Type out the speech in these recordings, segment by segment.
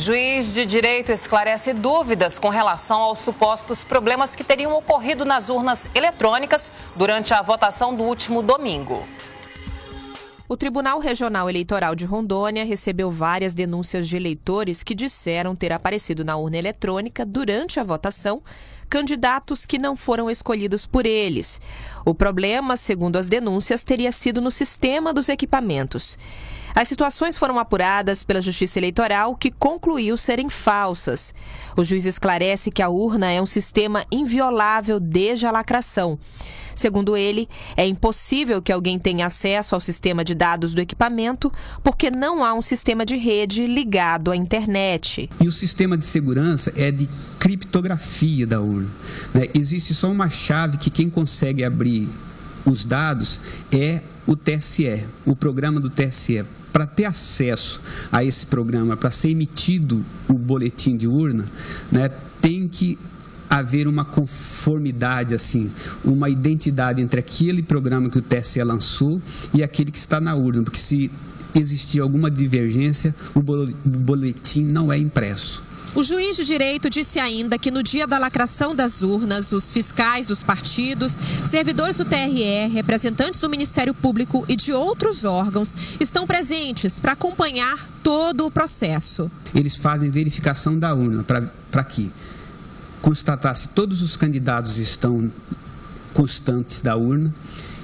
Juiz de direito esclarece dúvidas com relação aos supostos problemas que teriam ocorrido nas urnas eletrônicas durante a votação do último domingo. O Tribunal Regional Eleitoral de Rondônia recebeu várias denúncias de eleitores que disseram ter aparecido na urna eletrônica durante a votação candidatos que não foram escolhidos por eles. O problema, segundo as denúncias, teria sido no sistema dos equipamentos. As situações foram apuradas pela Justiça Eleitoral, que concluiu serem falsas. O juiz esclarece que a urna é um sistema inviolável desde a lacração. Segundo ele, é impossível que alguém tenha acesso ao sistema de dados do equipamento porque não há um sistema de rede ligado à internet. E o sistema de segurança é de criptografia da urna, né? Existe só uma chave que quem consegue abrir os dados é o TSE, o programa do TSE. Para ter acesso a esse programa, para ser emitido o boletim de urna, né, tem que haver uma conformidade, assim, uma identidade entre aquele programa que o TSE lançou e aquele que está na urna, porque se existir alguma divergência, o boletim não é impresso. O juiz de direito disse ainda que no dia da lacração das urnas, os fiscais dos partidos, servidores do TRE, representantes do Ministério Público e de outros órgãos estão presentes para acompanhar todo o processo. Eles fazem verificação da urna para que constatar se todos os candidatos estão constantes da urna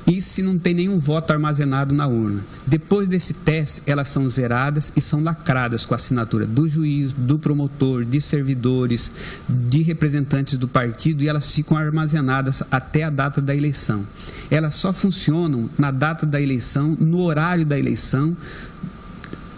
e se não tem nenhum voto armazenado na urna. Depois desse teste, elas são zeradas e são lacradas com a assinatura do juiz, do promotor, de servidores, de representantes do partido, e elas ficam armazenadas até a data da eleição. Elas só funcionam na data da eleição, no horário da eleição,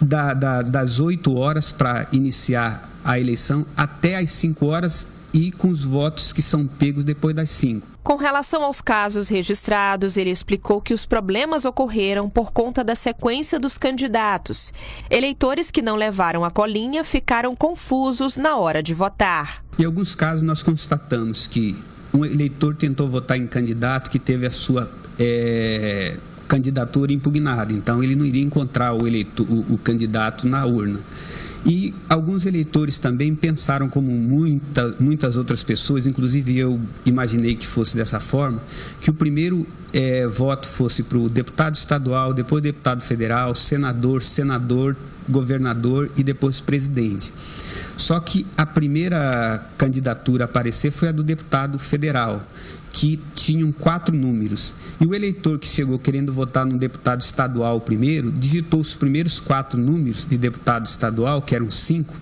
das 8 horas para iniciar a eleição até as 5 horas, e com os votos que são pegos depois das 5. Com relação aos casos registrados, ele explicou que os problemas ocorreram por conta da sequência dos candidatos. Eleitores que não levaram a colinha ficaram confusos na hora de votar. Em alguns casos nós constatamos que um eleitor tentou votar em candidato que teve a sua candidatura impugnada, então ele não iria encontrar o candidato na urna. E alguns eleitores também pensaram, como muitas outras pessoas, inclusive eu imaginei que fosse dessa forma, que o primeiro voto fosse para o deputado estadual, depois deputado federal, senador, governador e depois presidente. Só que a primeira candidatura a aparecer foi a do deputado federal, que tinham 4 números. E o eleitor que chegou querendo votar no deputado estadual primeiro, digitou os primeiros 4 números de deputado estadual, que eram 5,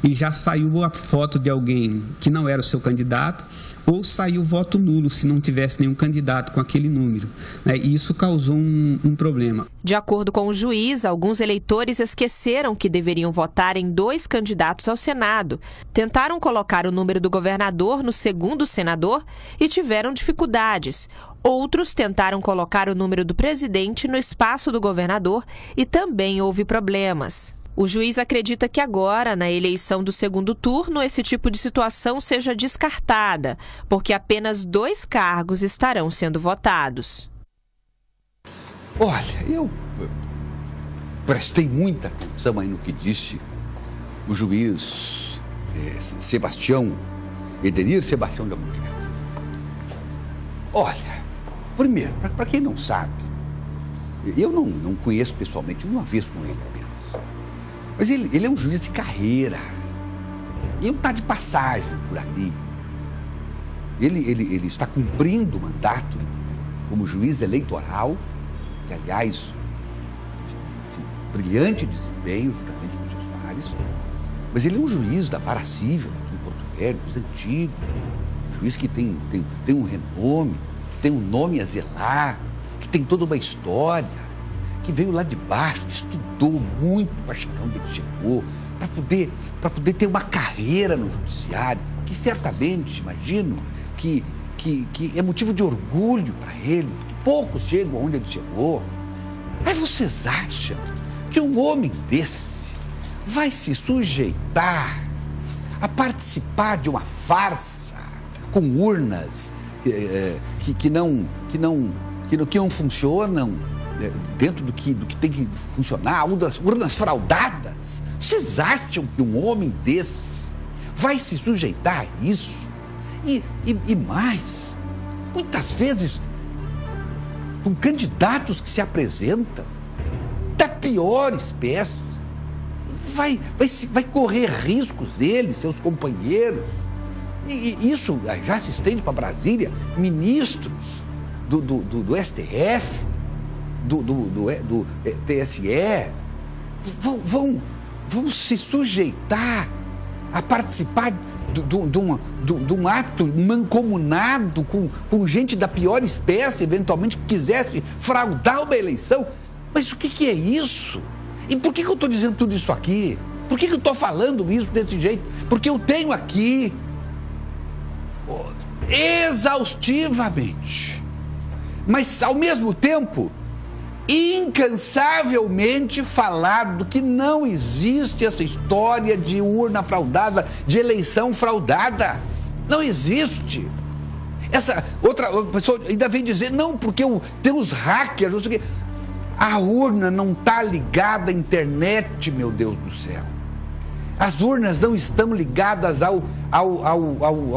e já saiu a foto de alguém que não era o seu candidato, ou saiu o voto nulo se não tivesse nenhum candidato com aquele número, né? E isso causou um problema. De acordo com o juiz, alguns eleitores esqueceram que deveriam votar em 2 candidatos ao Senado, tentaram colocar o número do governador no segundo senador e tiveram dificuldades. Outros tentaram colocar o número do presidente no espaço do governador e também houve problemas. O juiz acredita que agora, na eleição do segundo turno, esse tipo de situação seja descartada, porque apenas 2 cargos estarão sendo votados. Olha, eu prestei muita atenção aí no que disse o juiz Edenir Sebastião de Albuquerque. Olha, primeiro, para quem não sabe, eu não conheço pessoalmente, uma vez com ele apenas. Mas ele é um juiz de carreira. Ele não está de passagem por ali. Ele está cumprindo o mandato como juiz eleitoral, que, aliás, de brilhante desempenho, juntamente com o Jô Soares. Mas ele é um juiz da vara civil aqui em Porto Velho, dos antigos. Um juiz que tem um renome, que tem um nome a zelar, que tem toda uma história, que veio lá de baixo, que estudou muito para chegar onde ele chegou, para poder ter uma carreira no judiciário, que certamente, imagino, que é motivo de orgulho para ele, porque poucos chegam onde ele chegou. Aí vocês acham que um homem desse vai se sujeitar a participar de uma farsa com urnas que não funcionam dentro do que tem que funcionar, urnas fraudadas, Vocês acham que um homem desses vai se sujeitar a isso? E mais, muitas vezes, com candidatos que se apresentam da pior espécie, vai correr riscos ele, seus companheiros. E isso já se estende para Brasília. Ministros do STF, do TSE, vão se sujeitar a participar de um ato mancomunado com gente da pior espécie, eventualmente, que quisesse fraudar uma eleição. Mas o que é isso? E por que eu estou dizendo tudo isso aqui? Por que eu estou falando isso desse jeito? Porque eu tenho aqui, exaustivamente, mas ao mesmo tempo incansavelmente falado que não existe essa história de urna fraudada, de eleição fraudada. Não existe. Essa outra pessoa ainda vem dizer, não, porque tem os hackers, não sei o quê. A urna não está ligada à internet, meu Deus do céu. As urnas não estão ligadas ao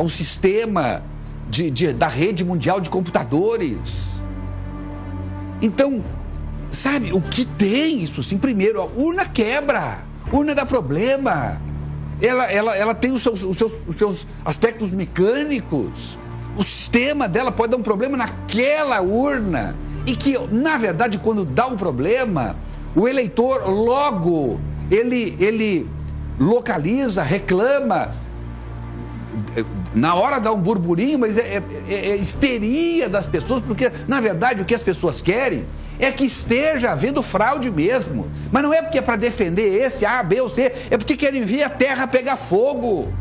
sistema da rede mundial de computadores. Então, sabe, o que tem isso sim? Primeiro, a urna quebra, urna dá problema. Ela tem os seus aspectos mecânicos. O sistema dela pode dar um problema naquela urna. E que, na verdade, quando dá um problema, o eleitor logo, ele localiza, reclama. Na hora dá um burburinho, mas é histeria das pessoas, porque, na verdade, o que as pessoas querem é que esteja havendo fraude mesmo. Mas não é porque é para defender esse A, B ou C, é porque querem ver a terra pegar fogo.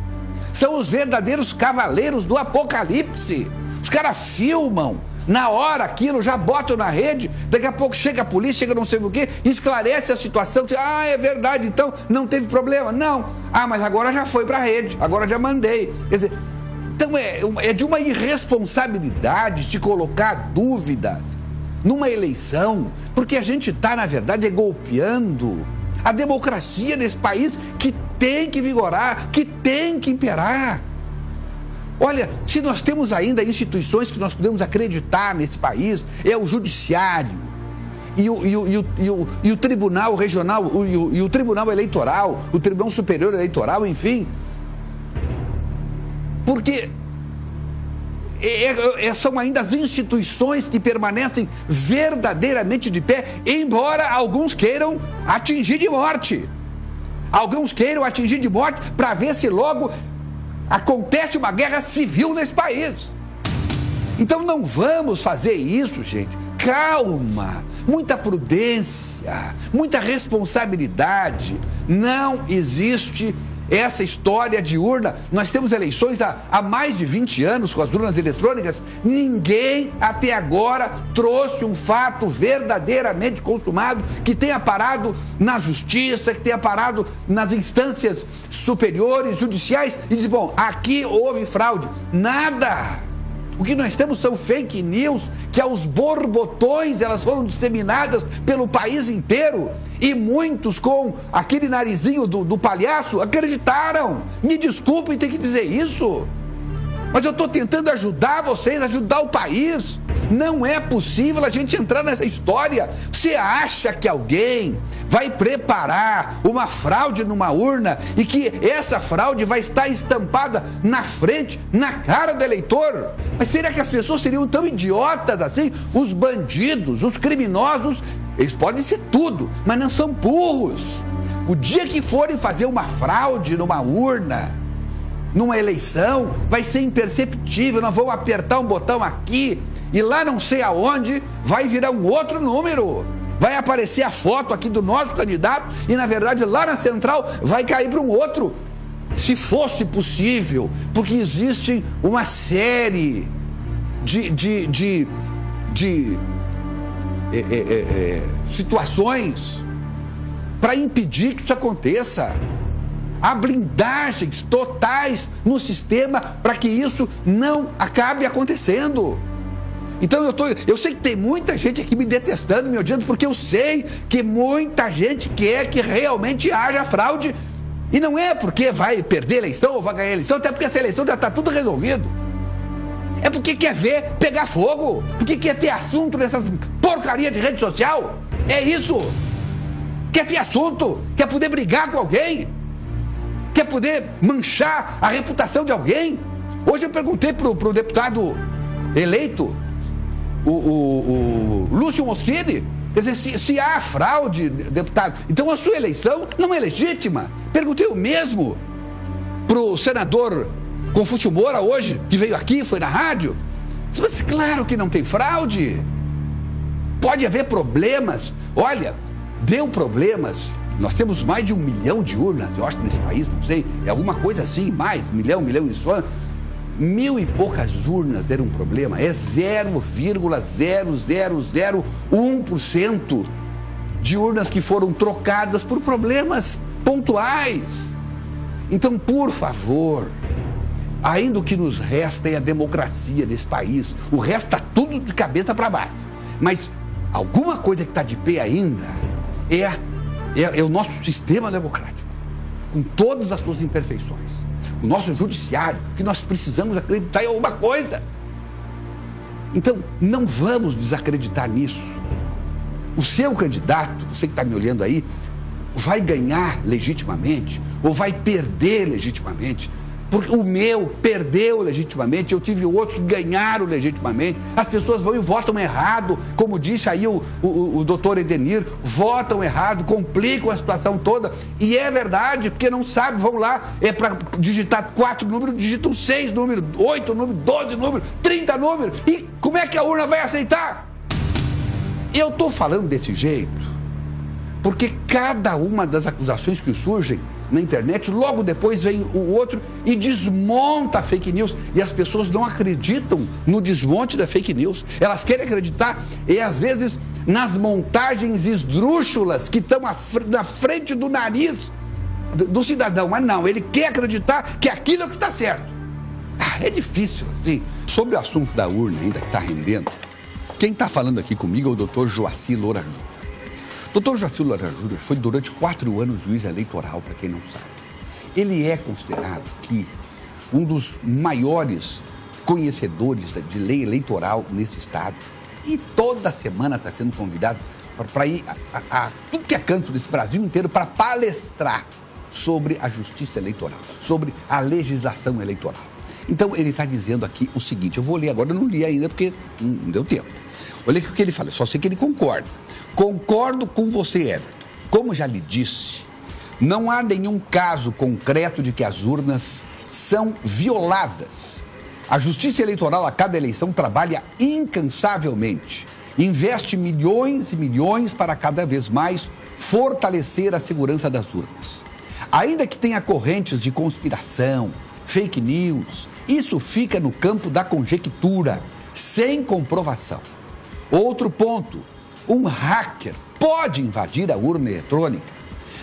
São os verdadeiros cavaleiros do apocalipse. Os caras filmam, na hora aquilo, já botam na rede, daqui a pouco chega a polícia, chega não sei o que, esclarece a situação, diz, é verdade, então não teve problema. Não, mas agora já foi para a rede, agora já mandei. Quer dizer, então é de uma irresponsabilidade de colocar dúvidas numa eleição, porque a gente está, na verdade, golpeando a democracia desse país, que tem que vigorar, que tem que imperar. Olha, se nós temos ainda instituições que nós podemos acreditar nesse país, é o judiciário e o tribunal regional, e o tribunal eleitoral, o tribunal superior eleitoral, enfim. Porque são ainda as instituições que permanecem verdadeiramente de pé, embora alguns queiram atingir de morte. Alguns queiram atingir de morte para ver se logo acontece uma guerra civil nesse país. Então não vamos fazer isso, gente. Calma, muita prudência, muita responsabilidade. Não existe essa história de urna. Nós temos eleições há mais de 20 anos com as urnas eletrônicas. Ninguém até agora trouxe um fato verdadeiramente consumado, que tenha parado na justiça, que tenha parado nas instâncias superiores, judiciais, e diz, bom, aqui houve fraude. Nada. O que nós temos são fake news, que aos borbotões elas foram disseminadas pelo país inteiro, e muitos com aquele narizinho do palhaço acreditaram. Me desculpem ter que dizer isso, mas eu estou tentando ajudar vocês, ajudar o país. Não é possível a gente entrar nessa história. Você acha que alguém vai preparar uma fraude numa urna e que essa fraude vai estar estampada na frente, na cara do eleitor? Mas será que as pessoas seriam tão idiotas assim? Os bandidos, os criminosos, eles podem ser tudo, mas não são burros. O dia que forem fazer uma fraude numa urna, numa eleição, vai ser imperceptível. Nós vamos apertar um botão aqui e lá não sei aonde vai virar um outro número. Vai aparecer a foto aqui do nosso candidato e, na verdade, lá na central vai cair para um outro. Se fosse possível, porque existe uma série de situações para impedir que isso aconteça. Há blindagens totais no sistema para que isso não acabe acontecendo. Então eu sei que tem muita gente aqui me detestando, me odiando, porque eu sei que muita gente quer que realmente haja fraude. E não é porque vai perder a eleição ou vai ganhar a eleição, até porque essa eleição já está tudo resolvido. É porque quer ver pegar fogo, porque quer ter assunto nessas porcaria de rede social. É isso. Quer ter assunto, quer poder brigar com alguém, quer poder manchar a reputação de alguém. Hoje eu perguntei pro deputado eleito, o Lúcio Moschini, quer dizer, se há fraude, deputado, então a sua eleição não é legítima. Perguntei o mesmo pro senador Confúcio Moura hoje, que veio aqui, foi na rádio. Mas claro que não tem fraude. Pode haver problemas. Olha, deu problemas. Nós temos mais de 1 milhão de urnas, eu acho, nesse país, não sei, é alguma coisa assim, mais, 1 milhão e só. 1.000 e poucas urnas deram um problema, é 0,0001% de urnas que foram trocadas por problemas pontuais. Então, por favor, ainda o que nos resta é a democracia desse país, o resto está tudo de cabeça para baixo. Mas alguma coisa que está de pé ainda é o nosso sistema democrático, com todas as suas imperfeições. O nosso judiciário, que nós precisamos acreditar em alguma coisa. Então, não vamos desacreditar nisso. O seu candidato, você que está me olhando aí, vai ganhar legitimamente ou vai perder legitimamente. Porque o meu perdeu legitimamente, eu tive outros que ganharam legitimamente. As pessoas vão e votam errado, como disse aí o doutor Edenir, votam errado, complicam a situação toda. E é verdade, porque não sabe, vão lá, para digitar 4 números, digitam 6 números, 8 números, 12 números, 30 números. E como é que a urna vai aceitar? Eu estou falando desse jeito porque cada uma das acusações que surgem na internet, logo depois vem o outro e desmonta a fake news. E as pessoas não acreditam no desmonte da fake news. Elas querem acreditar, e às vezes, nas montagens esdrúxulas que estão na frente do nariz do cidadão. Mas não, ele quer acreditar que aquilo é o que está certo. É difícil, assim. Sobre o assunto da urna ainda que está rendendo, quem está falando aqui comigo é o doutor Joaci Loura Júnior. Dr. Joaci Loura Júnior foi durante 4 anos juiz eleitoral, para quem não sabe. Ele é considerado aqui um dos maiores conhecedores de lei eleitoral nesse estado. E toda semana está sendo convidado para ir a tudo que é canto desse Brasil inteiro para palestrar sobre a justiça eleitoral, sobre a legislação eleitoral. Então ele está dizendo aqui o seguinte, eu vou ler agora, eu não li ainda porque não deu tempo. Olha o que ele fala, só sei que ele concorda. Concordo com você, Everton. Como já lhe disse, não há nenhum caso concreto de que as urnas são violadas. A Justiça Eleitoral a cada eleição trabalha incansavelmente, investe milhões e milhões para cada vez mais fortalecer a segurança das urnas. Ainda que tenha correntes de conspiração, fake news, isso fica no campo da conjectura, sem comprovação. Outro ponto, um hacker pode invadir a urna eletrônica.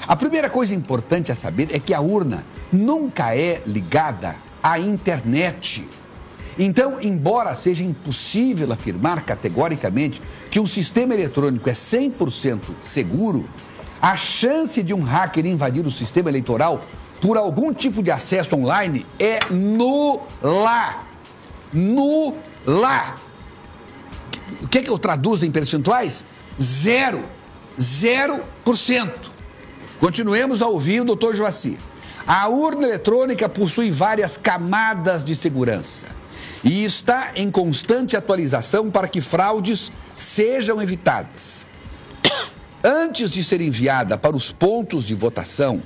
A primeira coisa importante a saber é que a urna nunca é ligada à internet. Então, embora seja impossível afirmar categoricamente que um sistema eletrônico é 100% seguro, a chance de um hacker invadir o sistema eleitoral por algum tipo de acesso online é nula. Nula. O que eu traduzo em percentuais? 0%. Continuemos a ouvir o doutor Joaci. A urna eletrônica possui várias camadas de segurança e está em constante atualização para que fraudes sejam evitadas. Antes de ser enviada para os pontos de votação,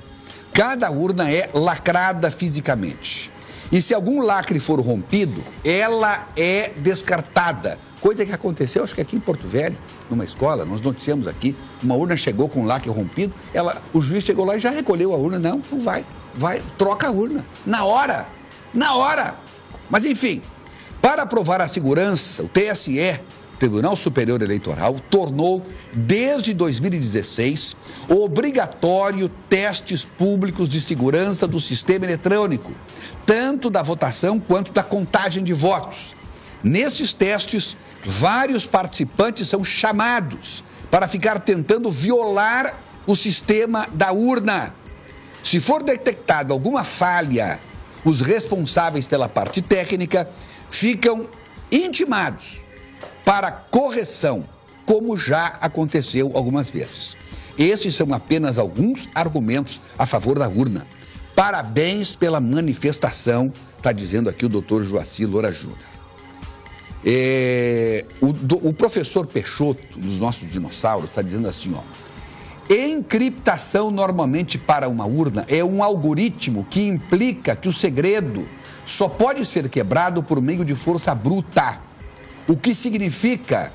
cada urna é lacrada fisicamente. E se algum lacre for rompido, ela é descartada. Coisa que aconteceu, acho que aqui em Porto Velho, numa escola, nós noticiamos aqui, uma urna chegou com um lacre rompido, o juiz chegou lá e já recolheu a urna. Não vai, troca a urna, na hora. Mas enfim, para aprovar a segurança, o TSE, Tribunal Superior Eleitoral, tornou, desde 2016, obrigatório testes públicos de segurança do sistema eletrônico, tanto da votação quanto da contagem de votos. Nesses testes, vários participantes são chamados para ficar tentando violar o sistema da urna. Se for detectada alguma falha, os responsáveis pela parte técnica ficam intimados para correção, como já aconteceu algumas vezes. Esses são apenas alguns argumentos a favor da urna. Parabéns pela manifestação, está dizendo aqui o doutor Joacir Loura Júnior. O professor Peixoto, dos nossos dinossauros, está dizendo assim, ó. Encriptação normalmente para uma urna é um algoritmo que implica que o segredo só pode ser quebrado por meio de força bruta, o que significa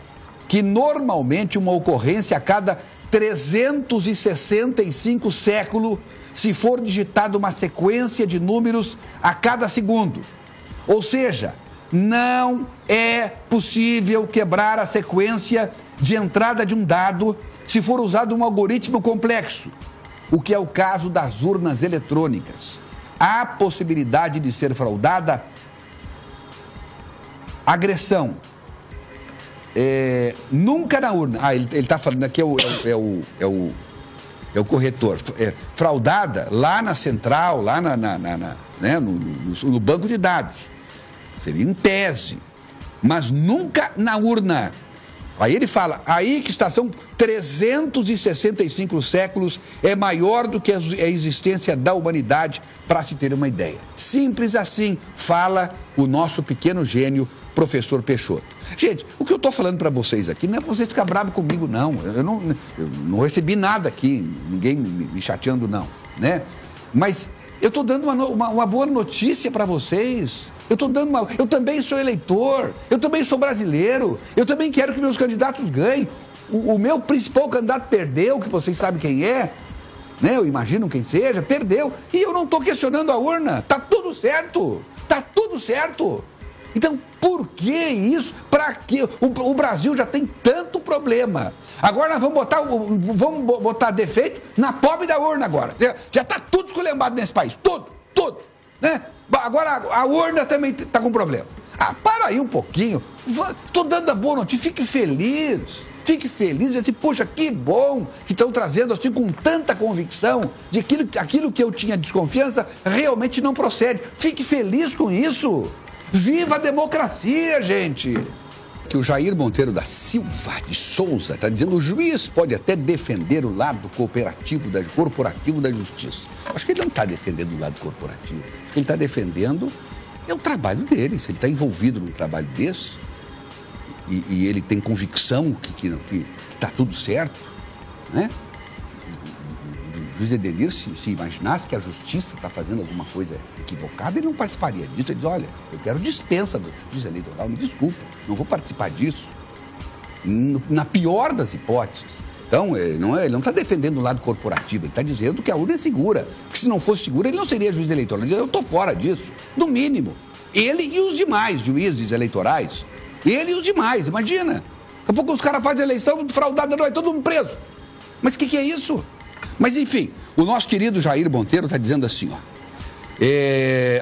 que normalmente uma ocorrência a cada 365 séculos, se for digitada uma sequência de números a cada segundo. Ou seja, não é possível quebrar a sequência de entrada de um dado se for usado um algoritmo complexo, o que é o caso das urnas eletrônicas. Há possibilidade de ser fraudada agressão. Nunca na urna. Ele está falando aqui, é o corretor. Fraudada lá na central, lá né, no banco de dados. Seria em tese. Mas nunca na urna. Aí ele fala, aí que estação 365 séculos é maior do que a existência da humanidade, para se ter uma ideia. Simples assim, fala o nosso pequeno gênio, professor Peixoto. Gente, o que eu estou falando para vocês aqui não é para vocês ficarem bravos comigo, não. Eu não recebi nada aqui, ninguém me chateando, não, né? Mas eu estou dando uma boa notícia para vocês. Eu também sou eleitor, eu também sou brasileiro, eu também quero que meus candidatos ganhem. O meu principal candidato perdeu, que vocês sabem quem é, né? Eu imagino quem seja, perdeu. E eu não estou questionando a urna, tá tudo certo, tá tudo certo. Então, por que isso? Para que o Brasil já tem tanto problema. Agora nós vamos botar defeito na pobre da urna agora. Já está tudo esculhambado nesse país, tudo, né? Agora a urna também está com problema. Para aí um pouquinho. Estou dando a boa notícia, fique feliz. Fique feliz e assim, poxa, que bom que estão trazendo assim com tanta convicção de que aquilo que eu tinha desconfiança realmente não procede. Fique feliz com isso. Viva a democracia, gente! Que o Jair Monteiro da Silva de Souza está dizendo: o juiz pode até defender o lado corporativo da justiça. Acho que ele não está defendendo o lado corporativo. Acho que ele está defendendo o trabalho dele. Se ele está envolvido num trabalho desse e ele tem convicção que está tudo certo, né? O juiz Edenir, se imaginasse que a justiça está fazendo alguma coisa equivocada, ele não participaria disso. Ele diz: olha, eu quero dispensa da justiça eleitoral, me desculpa, não vou participar disso. Na pior das hipóteses. Então, ele não está defendendo o lado corporativo, ele está dizendo que a urna é segura. Porque se não fosse segura, ele não seria juiz eleitoral. Ele diz: eu estou fora disso, no mínimo. Ele e os demais juízes eleitorais. Ele e os demais, imagina. Daqui a pouco os caras fazem eleição fraudada, não é todo mundo preso. Mas o que é isso? Mas enfim, o nosso querido Jair Monteiro está dizendo assim, ó.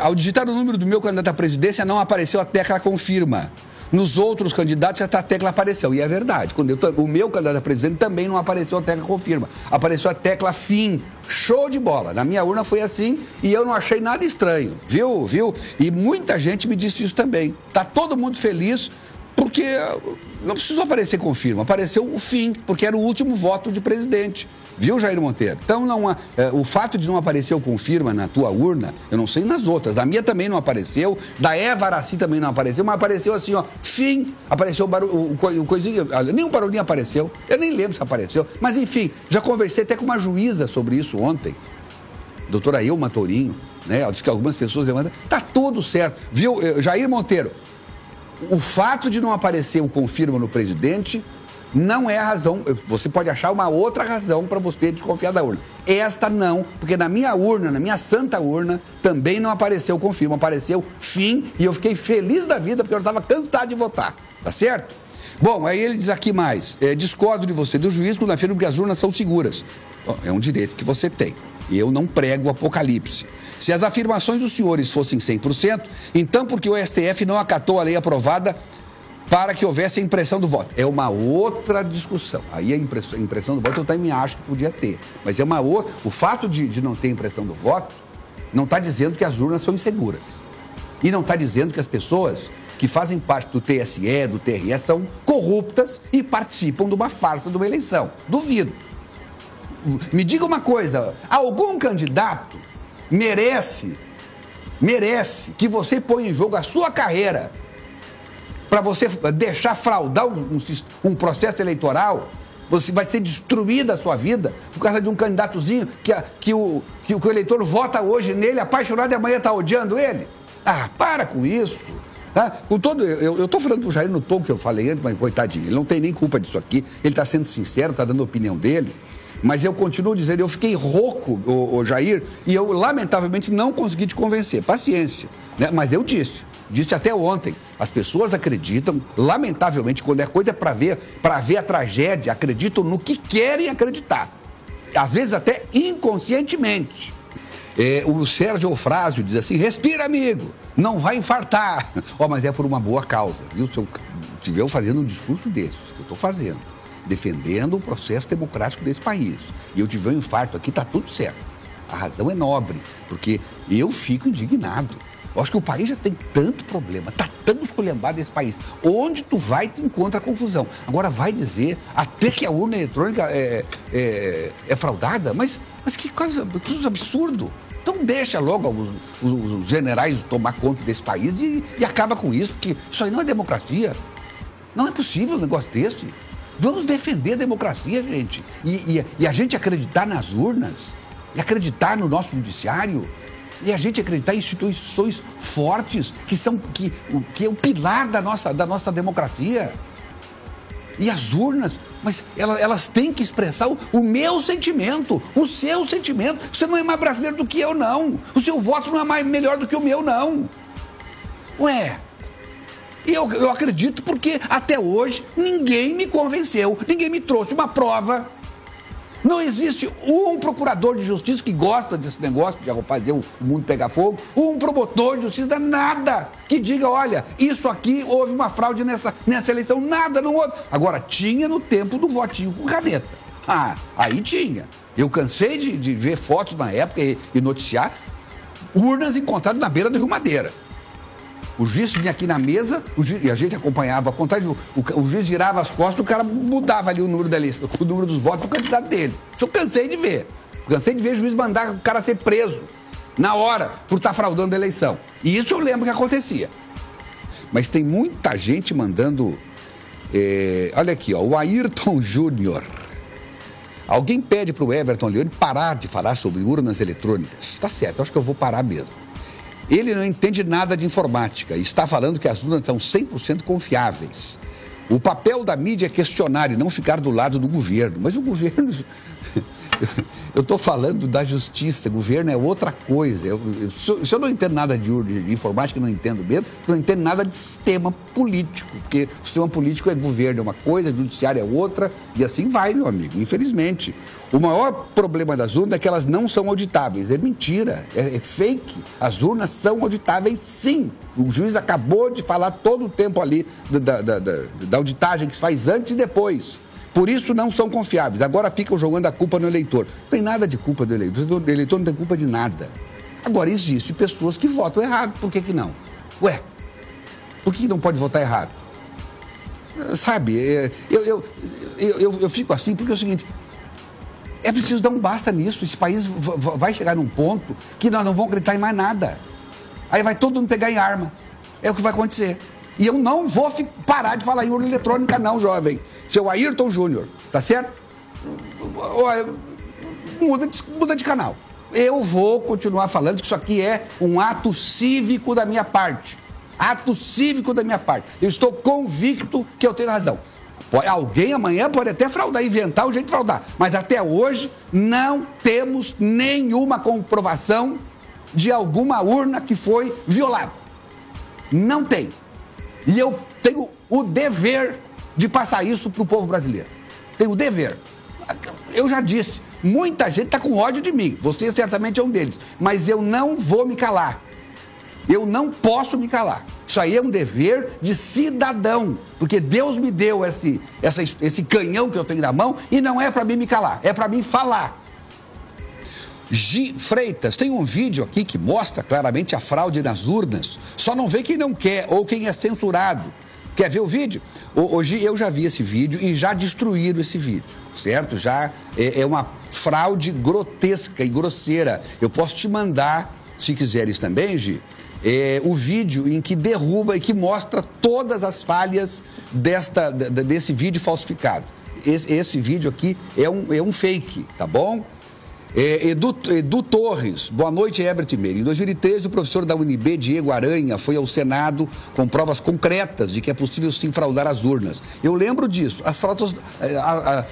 Ao digitar o número do meu candidato à presidência, não apareceu a tecla confirma. Nos outros candidatos, essa tecla apareceu. E é verdade. O meu candidato a presidente também não apareceu a tecla confirma. Apareceu a tecla fim. Show de bola. Na minha urna foi assim e eu não achei nada estranho. Viu? E muita gente me disse isso também. Tá todo mundo feliz porque não precisou aparecer confirma. Apareceu o fim, porque era o último voto de presidente. Viu, Jair Monteiro? Então, o fato de não aparecer o confirma na tua urna, eu não sei nas outras. A minha também não apareceu, da Eva Araci também não apareceu, mas apareceu assim, ó, fim. Apareceu o coisinho, nem um barulhinho apareceu, eu nem lembro se apareceu. Mas, enfim, já conversei até com uma juíza sobre isso ontem, doutora Elma Tourinho, né? Ela disse que algumas pessoas levantam, tá tudo certo. Viu, Jair Monteiro? O fato de não aparecer o confirma no presidente não é a razão. Você pode achar uma outra razão para você desconfiar da urna. Esta não, porque na minha urna, na minha santa urna, também não apareceu o confirma, apareceu fim, e eu fiquei feliz da vida porque eu estava cansado de votar, tá certo? Bom, aí ele diz aqui mais, discordo de você do juiz quando afirma que as urnas são seguras. Bom, é um direito que você tem. Eu não prego o apocalipse. Se as afirmações dos senhores fossem 100%, então por que o STF não acatou a lei aprovada para que houvesse a impressão do voto? É uma outra discussão. Aí a impressão do voto eu também acho que podia ter. Mas é uma outra. O fato de não ter impressão do voto não está dizendo que as urnas são inseguras. E não está dizendo que as pessoas que fazem parte do TSE, do TRE, são corruptas e participam de uma farsa de uma eleição. Duvido. Me diga uma coisa, algum candidato merece que você ponha em jogo a sua carreira para você deixar fraudar um processo eleitoral? Você vai ser destruída a sua vida por causa de um candidatozinho que o eleitor vota hoje nele, apaixonado, e amanhã está odiando ele? Ah, para com isso. Tá? Eu estou falando pro Jair no tom que eu falei antes, mas coitadinho, ele não tem nem culpa disso aqui, ele está sendo sincero, está dando a opinião dele, mas eu continuo dizendo, eu fiquei rouco, o Jair, e eu lamentavelmente não consegui te convencer, paciência, né? Mas eu disse até ontem, as pessoas acreditam, lamentavelmente, quando é coisa para ver a tragédia, acreditam no que querem acreditar, às vezes até inconscientemente. O Sérgio Eufrásio diz assim, respira, amigo, não vai infartar. Mas é por uma boa causa, viu? Se eu estiver fazendo um discurso desses, que eu estou fazendo, defendendo o processo democrático desse país, e eu tiver um infarto aqui, está tudo certo. A razão é nobre, porque eu fico indignado. Eu acho que o país já tem tanto problema, está tão esculhambado esse país. Onde tu vai, tu encontra confusão. Agora vai dizer até que a urna eletrônica é fraudada? Mas que coisa absurdo. Então deixa logo os generais tomar conta desse país e acaba com isso, porque isso aí não é democracia. Não é possível um negócio desse. Vamos defender a democracia, gente. E a gente acreditar nas urnas, e acreditar no nosso judiciário, e a gente acreditar em instituições fortes, que é o pilar da nossa democracia. E as urnas, mas elas têm que expressar o meu sentimento, o seu sentimento. Você não é mais brasileiro do que eu, não. O seu voto não é mais melhor do que o meu, não. Ué, eu acredito porque até hoje ninguém me convenceu, ninguém me trouxe uma prova. Não existe um procurador de justiça que gosta desse negócio de fazer o mundo pegar fogo, um promotor de justiça, nada, que diga, olha, isso aqui houve uma fraude nessa eleição, nada, não houve. Agora, tinha no tempo do votinho com caneta. Aí tinha. Eu cansei de ver fotos na época e noticiar urnas encontradas na beira do Rio Madeira. O juiz vinha aqui na mesa, e a gente acompanhava a contagem, o juiz girava as costas, o cara mudava ali o número da lista, o número dos votos do candidato dele. Isso eu cansei de ver. Cansei de ver o juiz mandar o cara ser preso na hora por estar fraudando a eleição. E isso eu lembro que acontecia. Mas tem muita gente mandando... olha aqui, ó, o Ayrton Júnior. Alguém pede para o Everton Leone parar de falar sobre urnas eletrônicas. Tá certo, acho que eu vou parar mesmo. Ele não entende nada de informática e está falando que as urnas são 100% confiáveis. O papel da mídia é questionar e não ficar do lado do governo. Mas o governo... Eu estou falando da justiça, o governo é outra coisa. Se eu não entendo nada de informática, não entendo mesmo, eu não entendo nada de sistema político, porque o sistema político é governo, é uma coisa, judiciário é outra, e assim vai, meu amigo, infelizmente. O maior problema das urnas é que elas não são auditáveis, é mentira, é fake. As urnas são auditáveis, sim. O juiz acabou de falar todo o tempo ali da auditagem que se faz antes e depois. Por isso não são confiáveis. Agora ficam jogando a culpa no eleitor. Não tem nada de culpa do eleitor. O eleitor não tem culpa de nada. Agora existem pessoas que votam errado. Por que não? Ué, por que não pode votar errado? Sabe, eu fico assim porque é o seguinte, é preciso dar um basta nisso. Esse país vai chegar num ponto que nós não vamos acreditar em mais nada. Aí vai todo mundo pegar em arma. É o que vai acontecer. E eu não vou parar de falar em urna eletrônica não, jovem. Seu Ayrton Júnior, tá certo? Muda de canal. Eu vou continuar falando que isso aqui é um ato cívico da minha parte. Ato cívico da minha parte. Eu estou convicto que eu tenho razão. Alguém amanhã pode até fraudar, inventar o jeito de fraudar. Mas até hoje não temos nenhuma comprovação de alguma urna que foi violada. Não tem. E eu tenho o dever de passar isso para o povo brasileiro. Tenho o dever. Eu já disse, Muita gente está com ódio de mim, você certamente é um deles, mas eu não vou me calar. Eu não posso me calar. Isso aí é um dever de cidadão, porque Deus me deu esse canhão que eu tenho na mão e não é para mim me calar, é para mim falar. Freitas, tem um vídeo aqui que mostra claramente a fraude nas urnas, só não vê quem não quer ou quem é censurado. Quer ver o vídeo? Hoje eu já vi esse vídeo e já destruíram esse vídeo, certo? Já é uma fraude grotesca e grosseira. Eu posso te mandar, se quiseres também, Gi, o vídeo em que derruba e que mostra todas as falhas desse vídeo falsificado. Esse vídeo aqui é um fake, tá bom? Edu Torres, boa noite, Herbert Meira. Em 2013, o professor da UNB, Diego Aranha, foi ao Senado com provas concretas de que é possível sim fraudar as urnas. Eu lembro disso.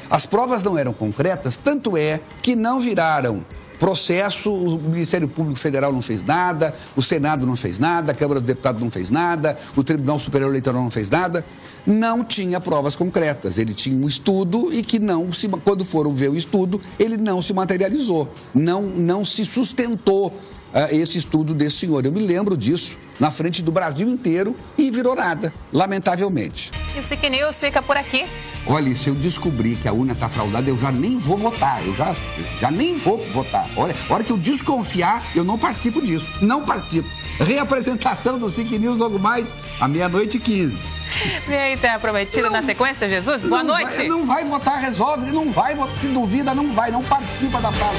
As provas não eram concretas, tanto é que não viraram processo, o Ministério Público Federal não fez nada, o Senado não fez nada, a Câmara dos Deputados não fez nada, o Tribunal Superior Eleitoral não fez nada. Não tinha provas concretas. Ele tinha um estudo e que quando foram ver o estudo, ele não se materializou, não se sustentou esse estudo desse senhor. Eu me lembro disso na frente do Brasil inteiro e virou nada, lamentavelmente. E o SIC News fica por aqui. Olha, se eu descobrir que a urna está fraudada, eu já nem vou votar, eu já nem vou votar. Olha, a hora que eu desconfiar, eu não participo disso, não participo. Reapresentação do SIC News logo mais, à 00:15. Vem aí, Terra Prometida, na sequência, Jesus? Boa noite. Não vai votar, resolve, não vai votar, se duvida, não vai, não participa da pauta.